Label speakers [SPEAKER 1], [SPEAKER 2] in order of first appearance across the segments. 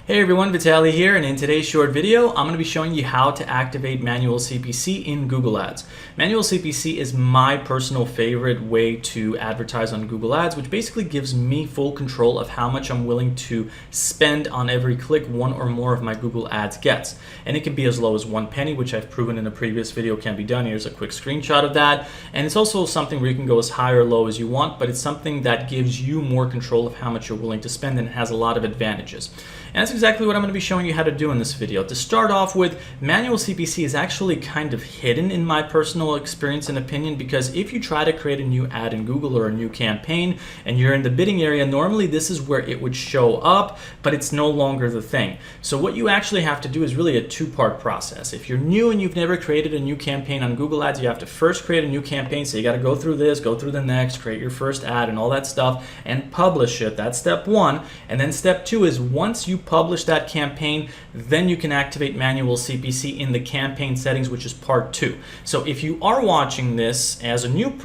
[SPEAKER 1] Hey everyone, Vitaly here, and in today's short video, I'm going to be showing you how to activate manual CPC in Google Ads. Manual CPC is my personal favorite way to advertise on Google Ads, which basically gives me full control of how much I'm willing to spend on every click one or more of my Google Ads gets. And it can be as low as 1 penny, which I've proven in a previous video can be done. Here's a quick screenshot of that. And it's also something where you can go as high or low as you want, but it's something that gives you more control of how much you're willing to spend, and it has a lot of advantages. And that's exactly what I'm going to be showing you how to do in this video. To start off with, manual CPC is actually kind of hidden in my personal experience and opinion, because if you try to create a new ad in Google or a new campaign and you're in the bidding area, normally this is where it would show up, but it's no longer the thing. So what you actually have to do is really a two-part process. If you're new and you've never created a new campaign on Google Ads, you have to first create a new campaign. So you got to go through this, go through the next, create your first ad and all that stuff and publish it. That's step one. And then step two is once you publish that campaign, then you can activate manual CPC in the campaign settings, which is part two. So if you are watching this as a new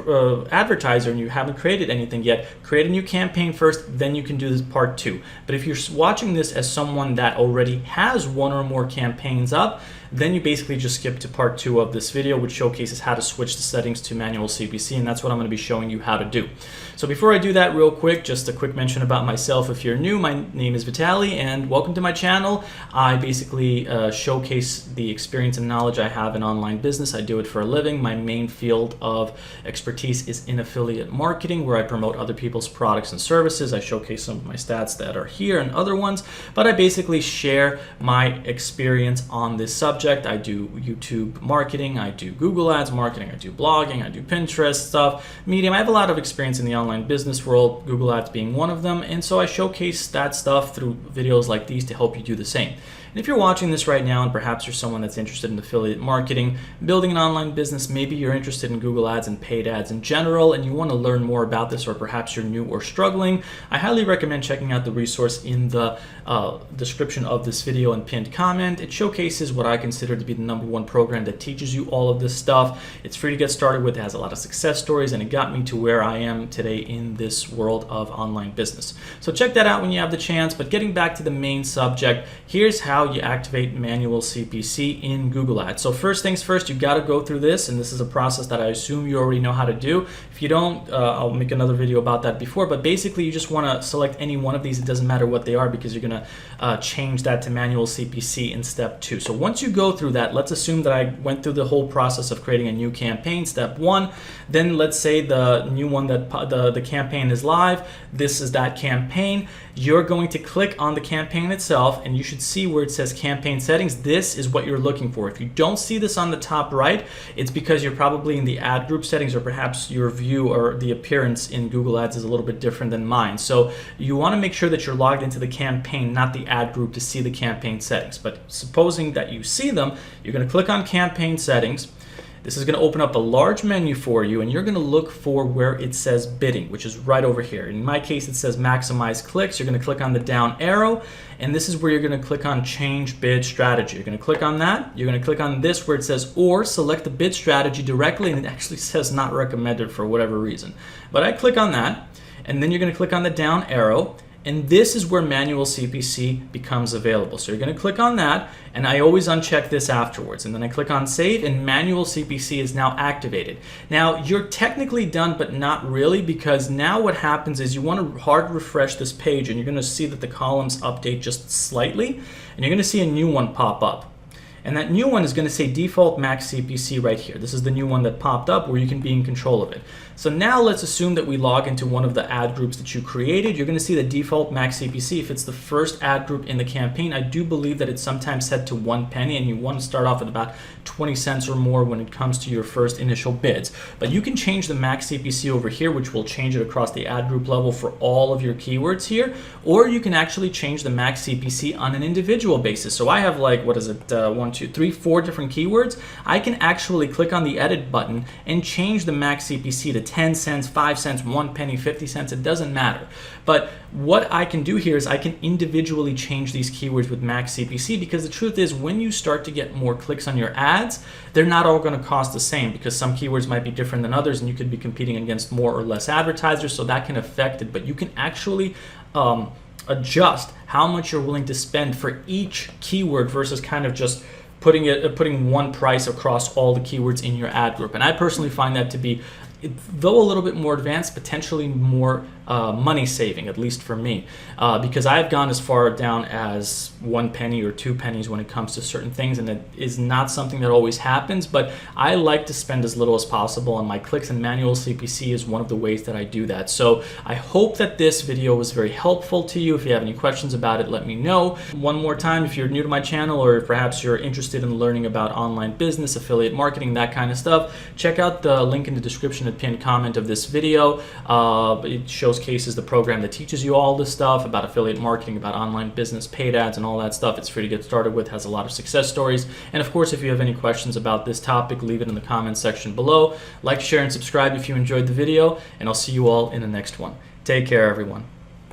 [SPEAKER 1] advertiser and you haven't created anything yet, create a new campaign first, then you can do this part two. But if you're watching this as someone that already has one or more campaigns up, then you basically just skip to part two of this video, which showcases how to switch the settings to manual CPC, and that's what I'm going to be showing you how to do. So before I do that, real quick, just a quick mention about myself. If you're new, my name is Vitaly, and welcome to my channel. I basically showcase the experience and knowledge I have in online business. I do it for a living. My main field of expertise is in affiliate marketing, where I promote other people's products and services. I showcase some of my stats that are here and other ones, but I basically share my experience on this subject. I do YouTube marketing, I do Google Ads marketing, I do blogging, I do Pinterest stuff, Medium. I have a lot of experience in the online business world, Google Ads being one of them, and so I showcase that stuff through videos like these to help you do the same. And if you're watching this right now and perhaps you're someone that's interested in affiliate marketing, building an online business, maybe you're interested in Google Ads and paid ads in general, and you want to learn more about this, or perhaps you're new or struggling, I highly recommend checking out the resource in the description of this video and pinned comment. It showcases what I consider to be the #1 program that teaches you all of this stuff. It's free to get started with. It has a lot of success stories, and it got me to where I am today in this world of online business. So check that out when you have the chance. But getting back to the main subject, here's how you activate manual CPC in Google Ads. So first things first, you got to go through this, and this is a process that I assume you already know how to do. If you don't, I'll make another video about that before, but basically you just want to select any one of these. It doesn't matter what they are, because you're going to change that to manual CPC in step two. So once you go through that, let's assume that I went through the whole process of creating a new campaign, step one. Then let's say the new one that the campaign is live. This is that campaign. You're going to click on the campaign itself, and you should see where it says campaign settings. This is what you're looking for. If you don't see this on the top right, it's because you're probably in the ad group settings, or perhaps your view or the appearance in Google Ads is a little bit different than mine. So you want to make sure that you're logged into the campaign, not the ad group, to see the campaign settings. But supposing that you see them, you're going to click on campaign settings. This is going to open up a large menu for you, and you're going to look for where it says bidding, which is right over here. In my case, it says maximize clicks. You're going to click on the down arrow, and this is where you're going to click on change bid strategy. You're going to click on that. You're going to click on this where it says or select the bid strategy directly, and it actually says not recommended for whatever reason. But I click on that, and then you're going to click on the down arrow. And this is where manual CPC becomes available. So you're going to click on that, and I always uncheck this afterwards. And then I click on save, and manual CPC is now activated. Now you're technically done, but not really, because now what happens is you want to hard refresh this page, and you're going to see that the columns update just slightly, and you're going to see a new one pop up. And that new one is going to say default max CPC right here. This is the new one that popped up where you can be in control of it. So now let's assume that we log into one of the ad groups that you created. You're going to see the default max CPC. If it's the first ad group in the campaign, I do believe that it's sometimes set to 1 penny, and you want to start off at about 20 cents or more when it comes to your first initial bids. But you can change the max CPC over here, which will change it across the ad group level for all of your keywords here, or you can actually change the max CPC on an individual basis. So I have like, what is it, 1, 2, 3, 4 different keywords. I can actually click on the edit button and change the max CPC to 10 cents, 5 cents, 1 penny, 50 cents, it doesn't matter. But what I can do here is I can individually change these keywords with max CPC, because the truth is when you start to get more clicks on your ads, they're not all going to cost the same, because some keywords might be different than others, and you could be competing against more or less advertisers, so that can affect it. But you can actually adjust how much you're willing to spend for each keyword versus kind of just putting one price across all the keywords in your ad group. And I personally find that to be, though a little bit more advanced, potentially more money saving, at least for me, because I've gone as far down as 1 penny or 2 pennies when it comes to certain things, and that is not something that always happens, but I like to spend as little as possible on my clicks, and manual CPC is one of the ways that I do that. So I hope that this video was very helpful to you. If you have any questions about it, let me know. One more time, if you're new to my channel, or perhaps you're interested in learning about online business, affiliate marketing, that kind of stuff, check out the link in the description and pinned comment of this video. It shows cases the program that teaches you all this stuff about affiliate marketing, about online business, paid ads, and all that stuff. It's free to get started with, has a lot of success stories. And of course, if you have any questions about this topic, leave it in the comments section below. Like, share, and subscribe if you enjoyed the video, and I'll see you all in the next one. Take care, everyone.